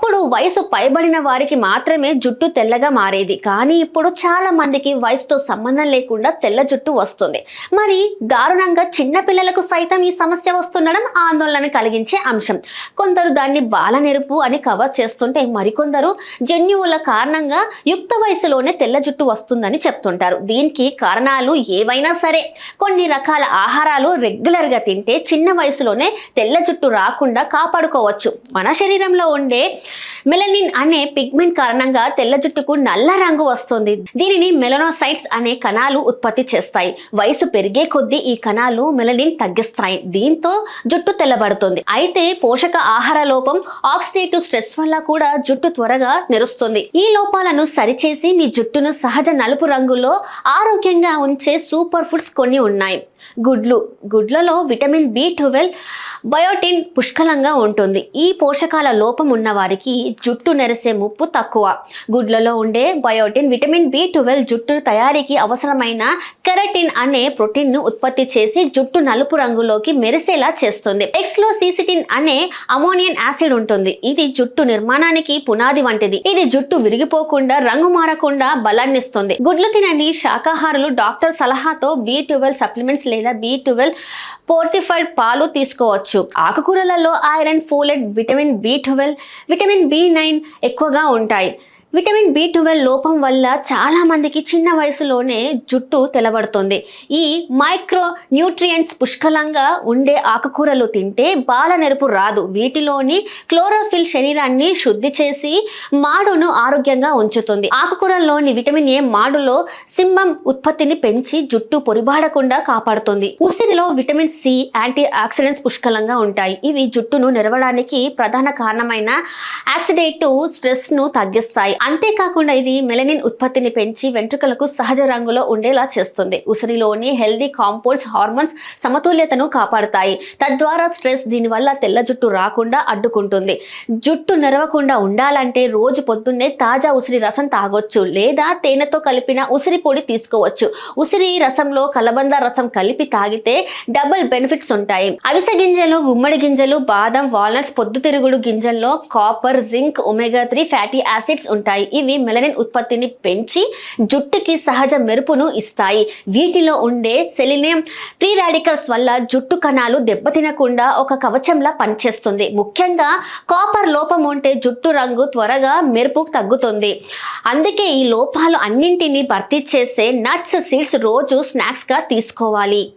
ఒకప్పుడు వయసు పైబడిన వారికి మాత్రమే జుట్టు తెల్లగా మారేది, కానీ ఇప్పుడు చాలా మందికి వయసుతో సంబంధం లేకుండా తెల్ల జుట్టు వస్తుంది. మరి దారుణంగా చిన్న పిల్లలకు సైతం ఈ సమస్య వస్తుండడం ఆందోళన కలిగించే అంశం. కొందరు దాన్ని బాలనెరుపు అని కవర్ చేస్తుంటే, మరికొందరు జన్యువుల కారణంగా యుక్త వయసులోనే తెల్ల జుట్టు వస్తుందని చెప్తుంటారు. దీనికి కారణాలు ఏవైనా సరే, కొన్ని రకాల ఆహారాలు రెగ్యులర్ గా తింటే చిన్న వయసులోనే తెల్ల జుట్టు రాకుండా కాపాడుకోవచ్చు. మన శరీరంలో ఉండే మెలనిన్ అనే పిగ్మెంట్ కారణంగా తెల్ల జుట్టుకు నల్ల రంగు వస్తుంది. దీనిని మెలనోసైట్స్ అనే కణాలు ఉత్పత్తి చేస్తాయి. వయసు పెరిగే కొద్దీ ఈ కణాలు మెలనిన్ తగ్గిస్తాయి. దీంతో జుట్టు తెల్లబడుతుంది. అయితే పోషక ఆహార లోపం, ఆక్సిడేటివ్ స్ట్రెస్ వల్ల కూడా జుట్టు త్వరగా నెరుస్తుంది. ఈ లోపాలను సరిచేసి మీ జుట్టును సహజ నలుపు రంగులో ఆరోగ్యంగా ఉంచే సూపర్ ఫుడ్స్ కొన్ని ఉన్నాయి. గుడ్లలో విటమిన్ B12, బయోటిన్ పుష్కలంగా ఉంటుంది. ఈ పోషకాల లోపం ఉన్న వారికి జుట్టు నెరిసే ముప్పు తక్కువ. గుడ్లలో ఉండే బయోటిన్, విటమిన్ B12 జుట్టు తయారీకి అవసరమైన కెరటిన్ అనే ప్రోటీన్ ను ఉత్పత్తి చేసి జుట్టు నలుపు రంగులోకి మెరిసేలా చేస్తుంది. ఎగ్స్ లో సిసిటిన్ అనే అమోనియం యాసిడ్ ఉంటుంది. ఇది జుట్టు నిర్మాణానికి పునాది వంటిది. ఇది జుట్టు విరిగిపోకుండా, రంగు మారకుండా బలాన్నిస్తుంది. గుడ్లు తినని శాకాహారులు డాక్టర్ సలహాతో B12 సప్లిమెంట్స్ లేదా B12 ఫోర్టిఫైడ్ పాలు తీసుకోవచ్చు. ఆకుకూరలలో iron, folate, vitamin B12, vitamin B9 ఎక్కువగా ఉంటాయి. విటమిన్ B12 లోపం వల్ల చాలా మందికి చిన్న వయసులోనే జుట్టు తెల్లబడుతుంది. ఈ మైక్రో న్యూట్రియంట్స్ పుష్కలంగా ఉండే ఆకుకూరలు తింటే బాలనెరుపు రాదు. వీటిలోని క్లోరోఫిల్ శరీరాన్ని శుద్ధి చేసి మాడును ఆరోగ్యంగా ఉంచుతుంది. ఆకుకూరల్లోని విటమిన్ A మాడులో సింబం ఉత్పత్తిని పెంచి జుట్టు పొరిబాడకుండా కాపాడుతుంది. ఉసిరిలో విటమిన్ C, యాంటీ ఆక్సిడెంట్స్ పుష్కలంగా ఉంటాయి. ఇవి జుట్టును నెరవడానికి ప్రధాన కారణమైన ఆక్సిడేటివ్ స్ట్రెస్ ను తగ్గిస్తాయి. అంతేకాకుండా ఇది మెలనిన్ ఉత్పత్తిని పెంచి వెంట్రుకలకు సహజ రంగులో ఉండేలా చేస్తుంది. ఉసిరిలోని హెల్దీ కాంపౌండ్స్ హార్మోన్స్ సమతుల్యతను కాపాడుతాయి. తద్వారా స్ట్రెస్ దీనివల్ల తెల్ల జుట్టు రాకుండా అడ్డుకుంటుంది. జుట్టు నెరవకుండా ఉండాలంటే రోజు పొద్దున్నే తాజా ఉసిరి రసం తాగొచ్చు, లేదా తేనెతో కలిపిన ఉసిరి పొడి తీసుకోవచ్చు. ఉసిరి రసంలో కలబంద రసం కలిపి తాగితే డబుల్ బెనిఫిట్స్ ఉంటాయి. అవిసె గింజలు, గుమ్మడి గింజలు, బాదం, వాల్నట్స్, పొద్దుతిరుగుడు గింజల్లో కాపర్, జింక్, ఒమేగా-3 ఫ్యాటీ యాసిడ్స్ ఉంటాయి. ఇవి మెలనిన్ ఉత్పత్తిని పెంచి జుట్టుకి సహజ మెరుపును ఇస్తాయి. వీటిలో ఉండే సెలీనియం ఫ్రీ రాడికల్స్ వల్ల జుట్టు కణాలు దెబ్బతినకుండా ఒక కవచంలా పనిచేస్తుంది. ముఖ్యంగా కాపర్ లోపం ఉంటే జుట్టు రంగు త్వరగా మెరుపు తగ్గుతుంది. అందుకే ఈ లోపాలు అన్నింటినీ భర్తీ చేసే నట్స్, సీడ్స్ రోజు స్నాక్స్ గా తీసుకోవాలి.